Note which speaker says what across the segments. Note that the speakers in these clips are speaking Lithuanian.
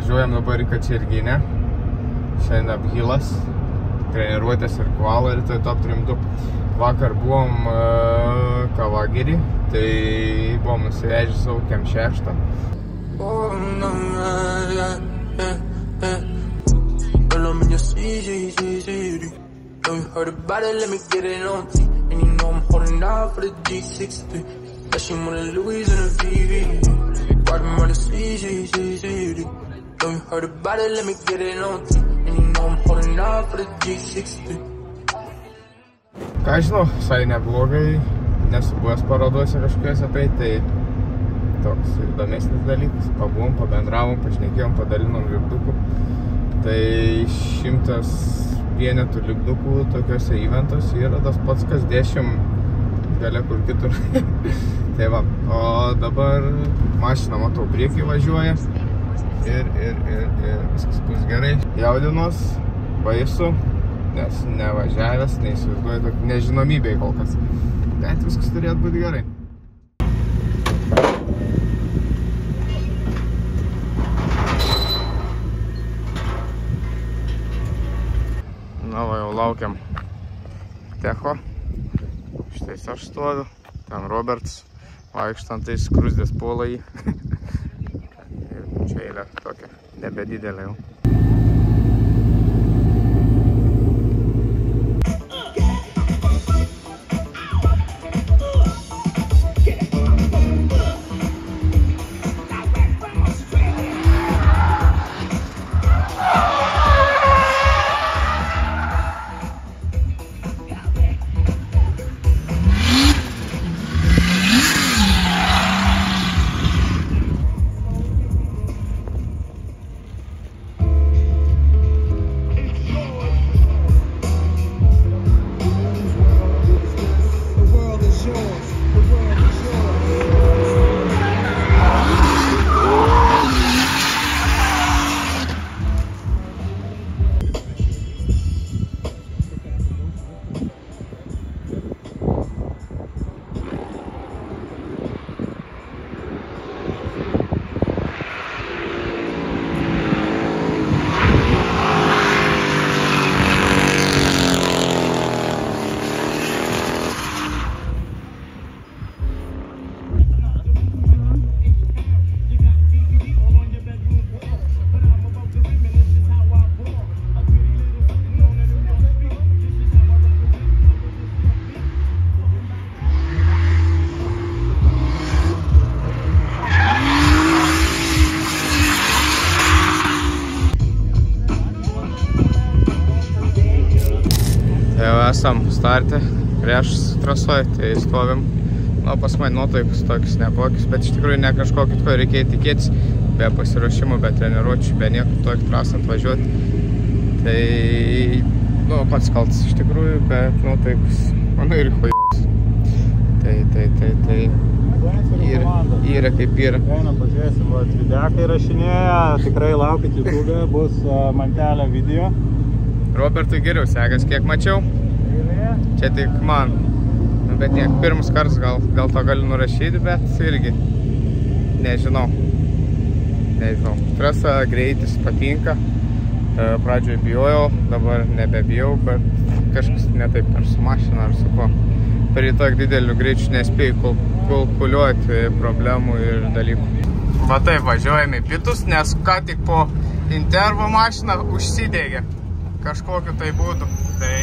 Speaker 1: Važiuojam dabar į Kačerginę. Šiandien aphilas, treniruotės ir koala, rytoj top 3-2. Vakar buvom Kavagirį, tai buvom nusivežę savo kem 6. Ką žinau, visai neblogai, nesu buvęs parodose kažkokiuose, tai toks įdomesnis dalykas. Pabuvom, pabendravom, pašnekėjom, padalinom lipdukų. Tai 100 vienetų lipdukų tokiuose eventuose yra tas pats, kas 10 gale kur kitur. Tai va, o dabar mašina, matau, priekį važiuoja ir viskas bus gerai. Jaudinos, baisu, nes nevažiavęs, neįsivaizduoju tokį nežinomybėj kol kas. Bet viskas turėtų būti gerai. Na va, jau laukiam Techo. Štais aš stoviu. Ten Roberts vaikštantais skruzdės puola jį. Čia eilė tokia nebedidelė jau. Esam starte, prieš trasoj, tai stovim. Nu, pas mane nuotaikos tokius nekokius, bet iš tikrųjų ne kažkokį, ko reikėjo tikėtis, be pasiruošimų, be treniruočių, be nieko tokį trasant važiuoti. Tai, nu, pats kaltas iš tikrųjų, bet nuotaikos, manau, ir chujaus. Tai, yra kaip yra.
Speaker 2: Einam, pažiūrėsim, videkai rašinėja, tikrai laukit YouTube, bus mantelė video.
Speaker 1: Robertui geriau sekas, kiek mačiau. Čia tik man. Bet niek, pirmas kartas gal to galiu nurašyti, bet irgi nežinau. Trasa, greitis patinka. Pradžioje bijojau, dabar nebebijau, bet kažkas ne taip ar su mašina, ar su ko. Per tiek didelių greičių nespėjau kalkuliuoti problemų ir dalykų. Va taip, važiuojame į pietus, nes ką tik po intervo mašina užsidegė kažkokiu tai būdu. Tai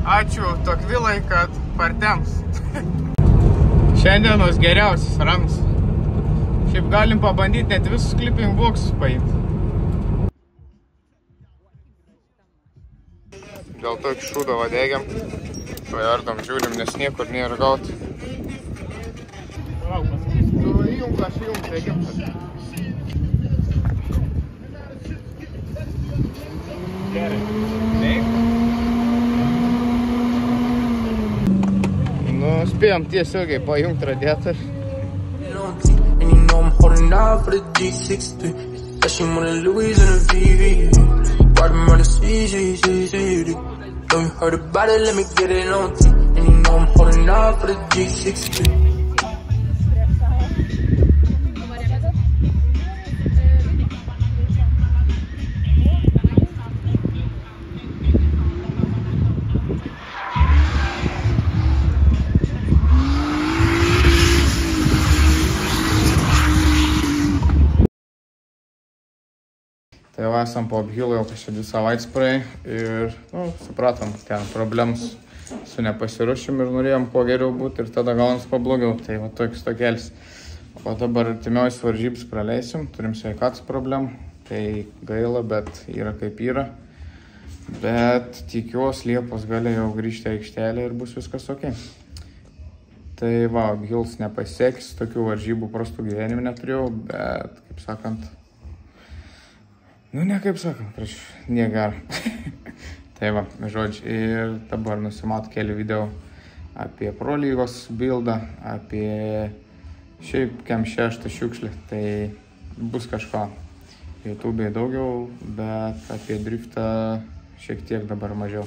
Speaker 1: ačiū Tokvilai, kad partems. Šiandienos geriausias ramus. Šiaip galim pabandyti net visus clipping boxus paimti. Dėl to iki šūdo vadegiam. Pajardom, žiūrim, nes niekur nėra gauti. Įjung, aš įjung, reikiam. Gerai. Nu, spėjom tiesiogiai pajungt radiatorių. Tai jau esam po aphylo jau kažkai 2 savaitės praėjai ir, supratom, ten problems su nepasiruošimu ir norėjom kuo geriau būti ir tada gaunasi kuo blogiau. Tai va toks tokelis. O dabar artimiausias varžybas praleisim, turim sveikatos problemų, tai gaila, bet yra kaip yra. Bet tikiuosi Liepos gale jau grįžti aikštelę ir bus viskas ok. Tai va, aphylas nepasiekis, tokių varžybų prastų gyvenime neturėjau, bet, kaip sakant, prieš niegarą. Tai va, žodžiu, ir dabar nusimato keli video apie Pro lygos bildą, apie šiaip kem 6 šiukšlį, tai bus kažko YouTube'e daugiau, bet apie driftą šiek tiek dabar mažiau.